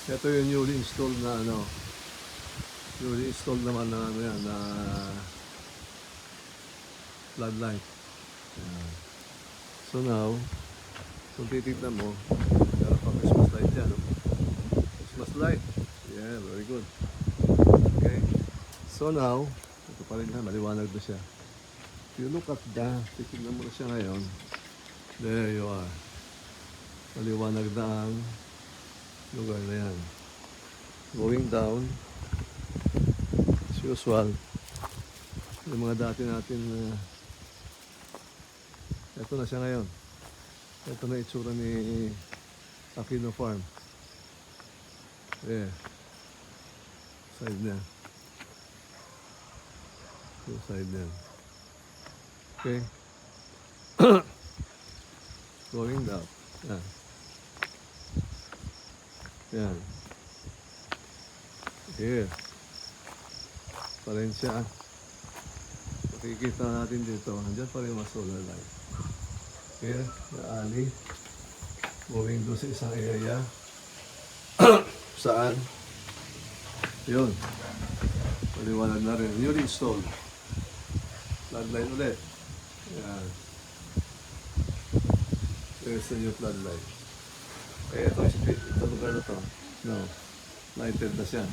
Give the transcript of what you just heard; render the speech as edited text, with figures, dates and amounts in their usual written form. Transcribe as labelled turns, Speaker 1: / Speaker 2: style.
Speaker 1: Ito yung newly installed na newly installed naman na ano yan, na floodlight. Ayan. So now, kung titignan mo, meron pa Christmas light dyan, no? Christmas light. Yeah, very good. Okay. So now, ito pa rin na, maliwanag na siya. If you look at titignan mo na siya ngayon. There you are. Maliwanag na ang lugar na yan. Going down, as usual, yung mga dati natin ito na siya ngayon. Ito na itsura ni Aquino Farm. There. Side niya. Yung side niya. Okay. Going down. Yan. Yan. Here. Pa rin siya. Makikita natin dito. Nandiyan pa rin mga solar light. Here, the alley. Going doon sa isang area. Saan? Yun. Maliwanag na rin. Newly installed. Floodlight ulit. Yan. There's the new floodlight. Eh, ito lugar na to. No. Lighted na siya.